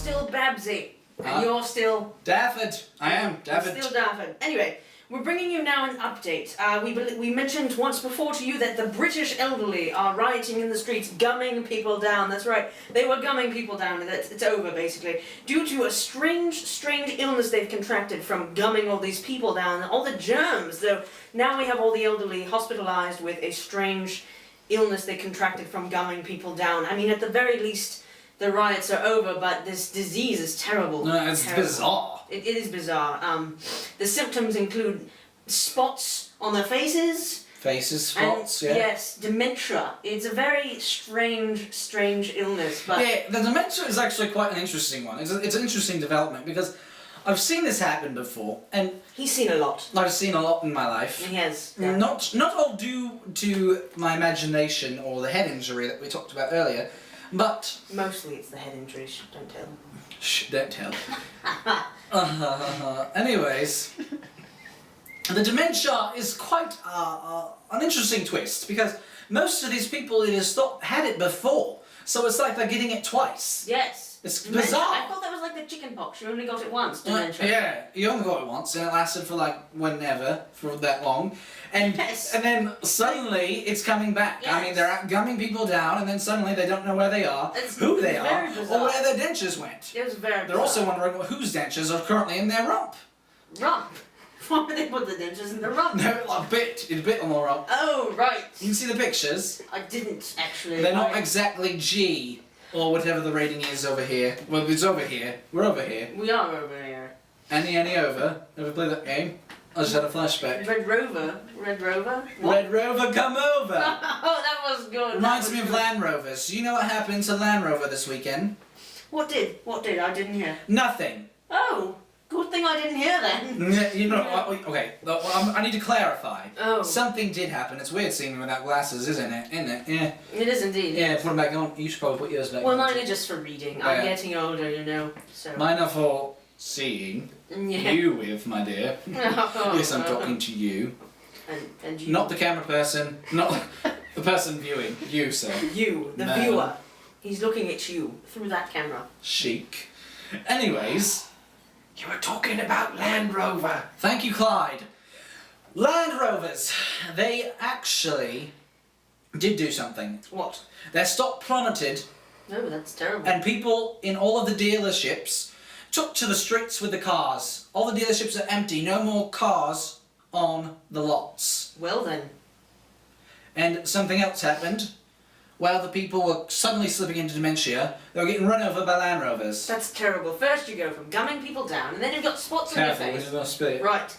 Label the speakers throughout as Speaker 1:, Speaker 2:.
Speaker 1: still Babsy. And
Speaker 2: Huh?
Speaker 1: you're still...
Speaker 2: Daffard. I am. Daffard.
Speaker 1: Still Daffard. Anyway, we're bringing you now an update. We mentioned once before to you that the British elderly are rioting in the streets, gumming people down. That's right. They were gumming people down, and it's over, basically. Due to a strange illness they've contracted from gumming all these people down, all the germs. So now we have all the elderly hospitalized with a strange illness they contracted from gumming people down. I mean, at the very least, the riots are over, but this disease is terrible.
Speaker 2: No, it's
Speaker 1: terrible.
Speaker 2: bizarre.
Speaker 1: It is bizarre. The symptoms include spots on their faces.
Speaker 2: Faces, spots, yeah.
Speaker 1: Yes, dementia. It's a very strange illness. But
Speaker 2: Yeah, the dementia is actually quite an interesting one. It's an interesting development because I've seen this happen before, and
Speaker 1: he's seen a lot.
Speaker 2: I've seen a lot in my life.
Speaker 1: He has.
Speaker 2: Not all due to my imagination or the head injury that we talked about earlier, but
Speaker 1: Mostly it's the head injuries. Don't tell.
Speaker 2: shh, don't tell. Anyways, the dementia is quite an interesting twist because most of these people had it before, so it's like they're getting it twice.
Speaker 1: Yes.
Speaker 2: It's
Speaker 1: Dementia.
Speaker 2: bizarre.
Speaker 1: I thought that was like the chicken pox. You only got it once. Dementia.
Speaker 2: Yeah, you only got it once, and it lasted for like whenever, for that long, and
Speaker 1: Yes.
Speaker 2: and then suddenly it's coming back. I mean,
Speaker 1: Yes.
Speaker 2: they're gumming people down, and then suddenly they don't know where they are,
Speaker 1: It's
Speaker 2: who they are,
Speaker 1: very bizarre.
Speaker 2: or where their dentures went.
Speaker 1: It was very.
Speaker 2: They're also wondering whose dentures are currently in their rump.
Speaker 1: rump. Why would they put the dentures in the rump?
Speaker 2: No, it's a bit on the rump.
Speaker 1: Oh right.
Speaker 2: You can see the pictures.
Speaker 1: I didn't actually.
Speaker 2: They're not exactly G or whatever the rating is over here. Well, it's over here. We're over here.
Speaker 1: We are over here.
Speaker 2: Any over. Ever play that game? I just had a flashback.
Speaker 1: Red Rover. What?
Speaker 2: Red Rover, come over.
Speaker 1: Oh, that was good.
Speaker 2: Reminds
Speaker 1: That
Speaker 2: me
Speaker 1: was
Speaker 2: of
Speaker 1: good.
Speaker 2: Land Rovers. You know what happened to Land Rover this weekend?
Speaker 1: What did? I didn't hear.
Speaker 2: Nothing.
Speaker 1: Oh, good thing I didn't hear then.
Speaker 2: You know, okay, I need to clarify.
Speaker 1: Oh.
Speaker 2: Something did happen. It's weird seeing me without glasses, isn't it? Isn't it? Yeah.
Speaker 1: It is indeed.
Speaker 2: Yeah, put them back on. You should probably put yours back
Speaker 1: Well,
Speaker 2: on.
Speaker 1: mine are just for reading. I'm
Speaker 2: Yeah.
Speaker 1: getting older, you know. So.
Speaker 2: Mine are for seeing.
Speaker 1: Yeah.
Speaker 2: You with, my dear. Yes, I'm talking to you.
Speaker 1: And you.
Speaker 2: Not the camera person, not the person viewing. You, sir.
Speaker 1: You, the
Speaker 2: No.
Speaker 1: viewer. He's looking at you through that camera.
Speaker 2: Chic. Anyways,
Speaker 3: You were talking about Land Rover.
Speaker 2: thank you, Clyde. Land Rovers, they actually did do something.
Speaker 1: What?
Speaker 2: Their stock plummeted,
Speaker 1: No, that's terrible.
Speaker 2: and people in all of the dealerships took to the streets with the cars. All the dealerships are empty, no more cars on the lots.
Speaker 1: Well then.
Speaker 2: And something else happened. While the people were suddenly slipping into dementia, they were getting run over by Land Rovers.
Speaker 1: That's terrible. First you go from gumming people down, and then you've got spots on
Speaker 2: Careful,
Speaker 1: your
Speaker 2: we're
Speaker 1: face.
Speaker 2: just going to spill it.
Speaker 1: Right.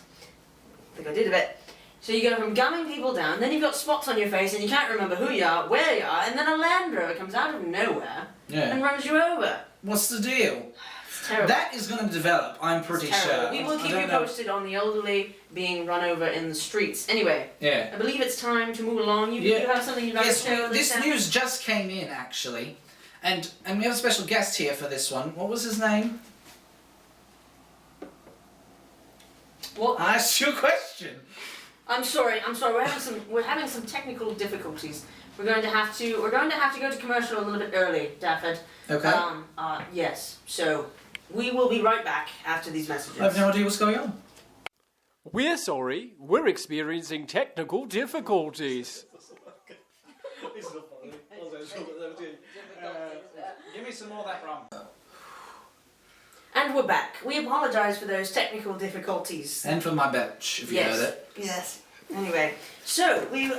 Speaker 1: I think I did a bit. So you go from gumming people down, then you've got spots on your face, and you can't remember who you are, where you are, and then a Land Rover comes out of nowhere and
Speaker 2: Yeah.
Speaker 1: runs you over.
Speaker 2: What's the deal?
Speaker 1: It's terrible.
Speaker 2: That is going to develop, I'm pretty
Speaker 1: It's terrible.
Speaker 2: sure.
Speaker 1: We will
Speaker 2: I
Speaker 1: keep
Speaker 2: don't
Speaker 1: you
Speaker 2: know.
Speaker 1: posted on the elderly being run over in the streets. Anyway,
Speaker 2: Yeah.
Speaker 1: I believe it's time to move along. You have something you'd like
Speaker 2: Yes,
Speaker 1: to share with
Speaker 2: this
Speaker 1: us?
Speaker 2: news just came in, actually. And we have a special guest here for this one. What was his name?
Speaker 1: What?
Speaker 2: I asked you a question.
Speaker 1: I'm sorry. We're having some technical difficulties. We're going to have to go to commercial a little bit early, Dafford.
Speaker 2: Okay.
Speaker 1: Yes. So we will be right back after these messages.
Speaker 2: I have no idea what's going on.
Speaker 3: We're sorry, we're experiencing technical difficulties.
Speaker 2: Give me some more of that rum.
Speaker 1: And we're back. We apologise for those technical difficulties.
Speaker 2: And for my belch, if you
Speaker 1: Yes.
Speaker 2: heard it.
Speaker 1: Yes. Anyway, so we were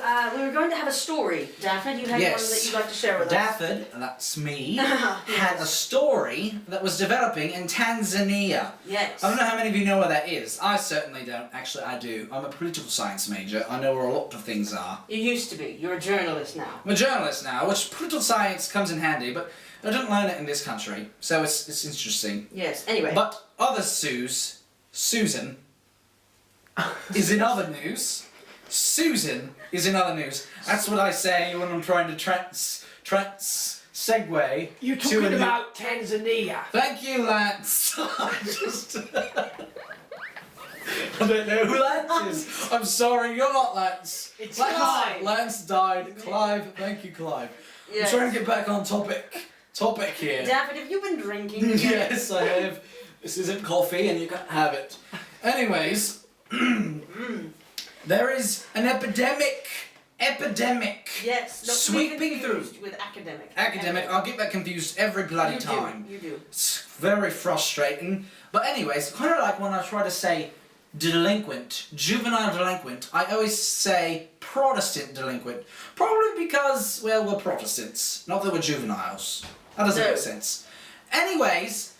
Speaker 1: going to have a story. Dafford, you had one that you'd like to share with us.
Speaker 2: Dafford, that's me, had a story that was developing in Tanzania.
Speaker 1: Yes.
Speaker 2: I don't know how many of you know where that is. I certainly don't. Actually, I do. I'm a political science major. I know where a lot of things are.
Speaker 1: You used to be. You're a journalist now.
Speaker 2: I'm a journalist now, which political science comes in handy, but I don't learn it in this country, so it's interesting.
Speaker 1: Yes. Anyway.
Speaker 2: But other Susan, is in other news. Susan is in other news. That's what I say when I'm trying to segue.
Speaker 3: You're
Speaker 2: to a
Speaker 3: talking
Speaker 2: new-
Speaker 3: about Tanzania.
Speaker 2: Thank you, Lance. I don't know who Lance is. I'm sorry, you're not Lance.
Speaker 3: It's
Speaker 2: Lance,
Speaker 3: Clive.
Speaker 2: Lance died. Clive, thank you, Clive.
Speaker 1: Yes.
Speaker 2: I'm trying to get back on topic. topic here.
Speaker 1: Dafford, have you been drinking?
Speaker 2: Yes, I have. This isn't coffee and you can't have it. Anyways, there is an epidemic.
Speaker 1: Yes. Not
Speaker 2: Sweeping through.
Speaker 1: with academic.
Speaker 2: Academic, I'll get that confused every bloody time.
Speaker 1: You do.
Speaker 2: It's very frustrating. But anyways, kind of like when I try to say delinquent, juvenile delinquent, I always say Protestant delinquent. Probably because, well, we're Protestants, not that we're juveniles. That doesn't make sense. Anyways,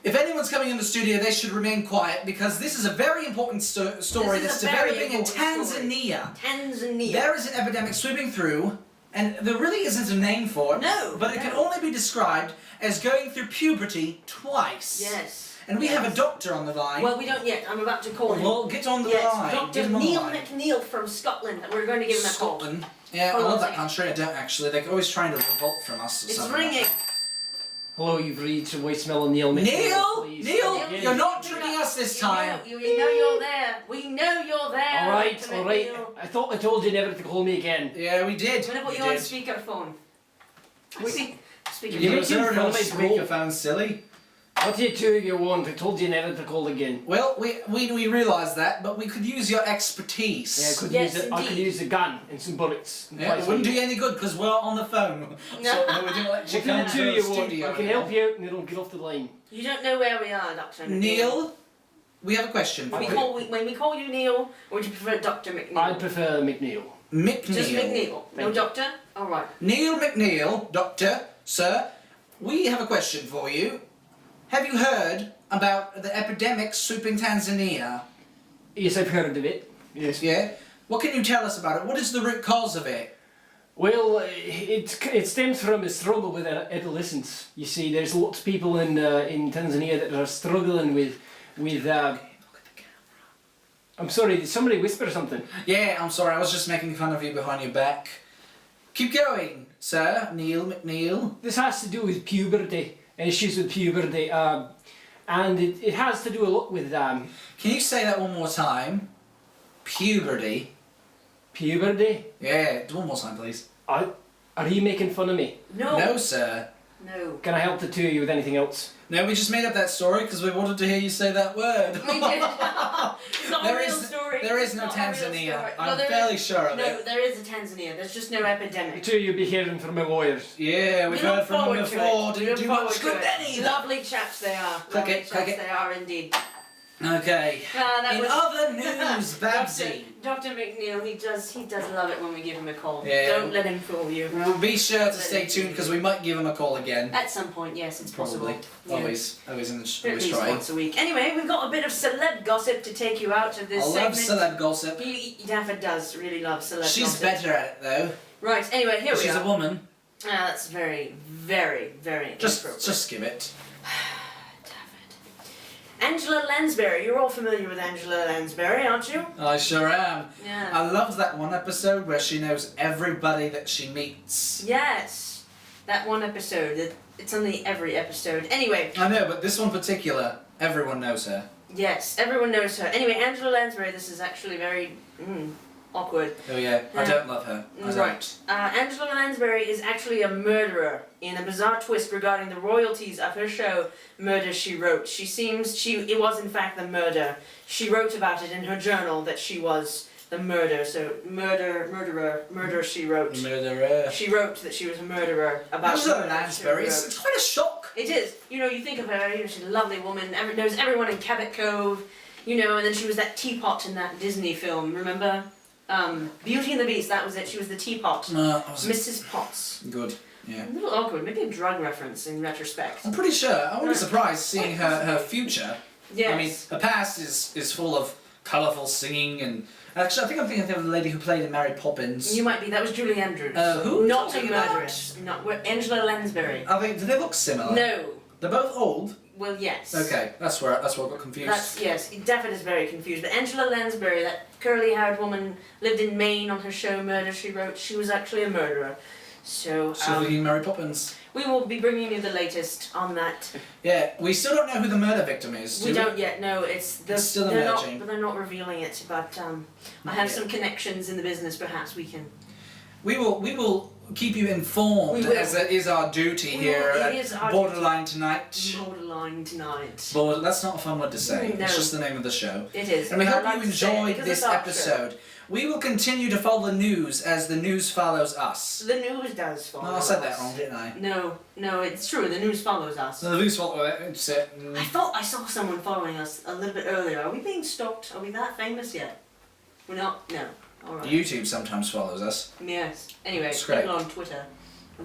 Speaker 2: if anyone's coming in the studio, they should remain quiet because this is a very important story that's developing in Tanzania.
Speaker 1: Tanzania.
Speaker 2: There is an epidemic sweeping through, and there really isn't a name for it.
Speaker 1: No.
Speaker 2: But it can only be described as going through puberty twice.
Speaker 1: Yes.
Speaker 2: And we have a doctor on the line.
Speaker 1: Well, we don't yet. I'm about to call him.
Speaker 2: Well, get on the
Speaker 1: yes,
Speaker 2: line.
Speaker 1: Dr.
Speaker 2: Get him on the
Speaker 1: Neil
Speaker 2: line.
Speaker 1: McNeil from Scotland. We're going to give him a call.
Speaker 2: Scotland. Yeah,
Speaker 1: Hold
Speaker 2: I
Speaker 1: on
Speaker 2: love
Speaker 1: a
Speaker 2: that
Speaker 1: second.
Speaker 2: country. I don't actually. They're always trying to revolt from us. Or
Speaker 1: It's
Speaker 2: something
Speaker 1: ringing.
Speaker 2: Like that.
Speaker 3: Hello, you've reached a voicemail of Neil McNeil.
Speaker 2: Neil,
Speaker 3: please.
Speaker 2: Neil,
Speaker 1: Neil,
Speaker 2: you're not tricking us this time.
Speaker 1: We know you're there. We know you're there.
Speaker 3: All right,
Speaker 1: Dr.
Speaker 3: all right.
Speaker 1: McNeil.
Speaker 3: I thought I told you never to call me again.
Speaker 2: Yeah, we did.
Speaker 1: I'm going to put
Speaker 2: We
Speaker 1: you on
Speaker 2: did.
Speaker 1: speakerphone.
Speaker 3: You're
Speaker 2: You
Speaker 3: making
Speaker 2: heard
Speaker 3: fun
Speaker 2: on
Speaker 3: of my bro.
Speaker 2: speakerphone, silly.
Speaker 3: What do you two of you want? I told you never to call again.
Speaker 2: Well, we realised that, but we could use your expertise.
Speaker 3: Yeah, I could,
Speaker 1: Yes,
Speaker 3: use it. I could
Speaker 1: indeed.
Speaker 3: use a gun and some bullets.
Speaker 2: Yeah, it wouldn't do you any good because we're on the phone. So we didn't let you
Speaker 3: What
Speaker 2: come
Speaker 3: do
Speaker 2: to the
Speaker 3: you want?
Speaker 2: studio.
Speaker 3: I can help you out and it'll get off the line.
Speaker 1: You don't know where we are, Dr. McNeil.
Speaker 2: Neil, we have a question for
Speaker 1: When
Speaker 2: you.
Speaker 1: we call you Neil, or would you prefer Dr. McNeil?
Speaker 3: I prefer McNeil.
Speaker 2: McNeil.
Speaker 1: Just McNeil. No
Speaker 3: Thank you.
Speaker 1: doctor? Alright.
Speaker 2: Neil McNeil, doctor, sir, we have a question for you. Have you heard about the epidemic sweeping Tanzania?
Speaker 3: Yes, I've heard of it. Yes.
Speaker 2: Yeah? What can you tell us about it? What is the root cause of it?
Speaker 3: Well, it stems from a struggle with adolescence. You see, there's lots of people in Tanzania that are struggling with. I'm sorry, did somebody whisper something?
Speaker 2: Yeah, I'm sorry, I was just making fun of you behind your back. Keep going, sir, Neil McNeil.
Speaker 3: This has to do with puberty, issues with puberty, and it has to do a lot with
Speaker 2: Can you say that one more time? Puberty.
Speaker 3: puberty.
Speaker 2: Yeah, one more time, please.
Speaker 3: Are you making fun of me?
Speaker 1: No.
Speaker 2: No, sir.
Speaker 1: No.
Speaker 3: Can I help the two of you with anything else?
Speaker 2: No, we just made up that story because we wanted to hear you say that word.
Speaker 1: We did. It's not
Speaker 2: There
Speaker 1: a real
Speaker 2: is-
Speaker 1: story.
Speaker 2: there is
Speaker 1: It's
Speaker 2: no
Speaker 1: not a real
Speaker 2: Tanzania.
Speaker 1: story.
Speaker 2: I'm
Speaker 1: there
Speaker 2: fairly
Speaker 1: is-
Speaker 2: sure of
Speaker 1: No,
Speaker 2: it.
Speaker 1: there is a Tanzania. There's just no
Speaker 3: The
Speaker 1: epidemic.
Speaker 3: two of you be hearing from my lawyers.
Speaker 2: Yeah, we've
Speaker 1: We look
Speaker 2: heard from them
Speaker 1: forward to
Speaker 2: before.
Speaker 1: it. We
Speaker 2: Didn't
Speaker 1: look
Speaker 2: do
Speaker 1: forward
Speaker 2: much
Speaker 1: to
Speaker 2: good
Speaker 1: it.
Speaker 2: then either.
Speaker 1: Lovely chaps they are.
Speaker 2: Click
Speaker 1: Lovely
Speaker 2: it,
Speaker 1: chaps
Speaker 2: click it.
Speaker 1: they are indeed.
Speaker 2: Okay.
Speaker 1: That
Speaker 2: In
Speaker 1: was
Speaker 2: other news, Babsy.
Speaker 1: Dr. McNeil, he does love it when we give him a call.
Speaker 2: Yeah.
Speaker 1: Don't let him fool you.
Speaker 2: Well, be sure to stay tuned because we might give him a call again.
Speaker 1: At some point, yes, it's
Speaker 2: Probably.
Speaker 1: possible. Yeah.
Speaker 2: Always
Speaker 1: At
Speaker 2: always
Speaker 1: least
Speaker 2: try.
Speaker 1: once a week. Anyway, we've got a bit of celeb gossip to take you out of this
Speaker 2: I love
Speaker 1: segment.
Speaker 2: celeb gossip.
Speaker 1: Dafford does really love celeb
Speaker 2: She's
Speaker 1: gossip.
Speaker 2: better at it though.
Speaker 1: Right, anyway, here we
Speaker 2: She's
Speaker 1: are.
Speaker 2: a woman.
Speaker 1: That's very, very, very inappropriate.
Speaker 2: Just give it.
Speaker 1: Angela Lansberry. You're all familiar with Angela Lansberry, aren't you?
Speaker 2: I sure am.
Speaker 1: Yeah.
Speaker 2: I loved that one episode where she knows everybody that she meets.
Speaker 1: Yes. That one episode. It's only every episode. Anyway,
Speaker 2: I know, but this one particular, everyone knows her.
Speaker 1: yes, everyone knows her. Anyway, Angela Lansbury, this is actually very awkward.
Speaker 2: Oh yeah, I
Speaker 1: Yeah.
Speaker 2: don't love her. I
Speaker 1: Right.
Speaker 2: don't.
Speaker 1: Angela Lansbury is actually a murderer in a bizarre twist regarding the royalties of her show, Murder, She Wrote. It was in fact the murder. She wrote about it in her journal that she was the murder. So, murder, she wrote.
Speaker 2: Murderer.
Speaker 1: She wrote that she was a murderer about
Speaker 2: Angela
Speaker 1: murder, she
Speaker 2: Lansbury,
Speaker 1: wrote.
Speaker 2: it's quite a shock.
Speaker 1: It is. You know, you think of her, she's a lovely woman, knows everyone in Cabot Cove, and then she was that teapot in that Disney film, remember? Beauty and the Beast, that was it. She was the teapot.
Speaker 2: I was
Speaker 1: Mrs. Potts.
Speaker 2: good. Yeah.
Speaker 1: A little awkward, maybe a drug reference in retrospect.
Speaker 2: I'm pretty sure. I wouldn't be surprised seeing her future.
Speaker 1: Yes.
Speaker 2: I mean, her past is full of colourful singing and. Actually, I think I'm thinking of the lady who played in Mary Poppins.
Speaker 1: You might be, that was Julie Andrews.
Speaker 2: Who are we
Speaker 1: Not a
Speaker 2: talking about?
Speaker 1: murderess. Angela Lansbury.
Speaker 2: I think, do they look similar?
Speaker 1: No.
Speaker 2: They're both old?
Speaker 1: Well, yes.
Speaker 2: Okay, that's where I got confused.
Speaker 1: Yes, Dafford is very confused. But Angela Lansbury, that curly-haired woman, lived in Maine on her show Murder, She Wrote. She was actually a murderer. So,
Speaker 2: She's looking Mary Poppins.
Speaker 1: we will be bringing you the latest on that.
Speaker 2: Yeah, we still don't know who the murder victim is.
Speaker 1: We don't yet know. It's
Speaker 2: still
Speaker 1: they're
Speaker 2: emerging.
Speaker 1: not, they're not revealing it. But I have some connections in the business. Perhaps we can.
Speaker 2: We will keep you informed,
Speaker 1: We will.
Speaker 2: as it is our duty
Speaker 1: We
Speaker 2: here
Speaker 1: will. It
Speaker 2: at
Speaker 1: is our
Speaker 2: Borderline Tonight.
Speaker 1: Borderline tonight.
Speaker 2: That's not a fun word to say.
Speaker 1: No.
Speaker 2: It's just the name of the show.
Speaker 1: It is.
Speaker 2: And we
Speaker 1: but
Speaker 2: hope
Speaker 1: I like
Speaker 2: you
Speaker 1: to say it
Speaker 2: enjoyed
Speaker 1: because
Speaker 2: this
Speaker 1: it's our
Speaker 2: episode. We will continue to follow the news as the news follows us.
Speaker 1: show. The news does follow
Speaker 2: No, I said
Speaker 1: us.
Speaker 2: that wrong, didn't I?
Speaker 1: No, it's true. The news follows us.
Speaker 2: So the news follow it's
Speaker 1: I thought I saw someone following us a little bit earlier. Are we being stalked? Are we that famous yet? We're not? No. Alright.
Speaker 2: YouTube sometimes follows us.
Speaker 1: Yes. Anyway,
Speaker 2: It's great.
Speaker 1: people on Twitter.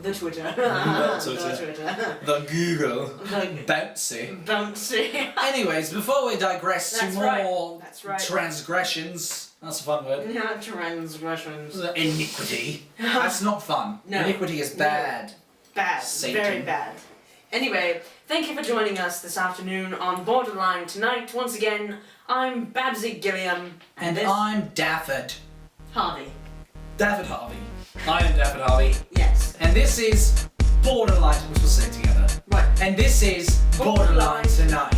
Speaker 1: The Twitter.
Speaker 2: The
Speaker 1: The
Speaker 2: Twitter.
Speaker 1: Twitter.
Speaker 2: The Google.
Speaker 1: The
Speaker 2: Bouncy.
Speaker 1: bouncy.
Speaker 2: Anyways, before we digress
Speaker 1: That's
Speaker 2: to
Speaker 1: right.
Speaker 2: more
Speaker 1: That's right.
Speaker 2: transgressions, that's a fun word.
Speaker 1: Yeah, transgressions.
Speaker 2: Iniquity. That's not fun.
Speaker 1: No.
Speaker 2: Iniquity is
Speaker 1: No.
Speaker 2: bad.
Speaker 1: Bad.
Speaker 2: Satan.
Speaker 1: Very bad. Anyway, thank you for joining us this afternoon on Borderline Tonight. Once again, I'm Babsy Gilliam.
Speaker 2: And
Speaker 1: this
Speaker 2: I'm Dafford.
Speaker 1: Harvey.
Speaker 2: Dafford Harvey. I am Dafford Harvey.
Speaker 1: Yes.
Speaker 2: And this is Borderline. We'll say it together.
Speaker 1: Right.
Speaker 2: And this is Borderline Tonight.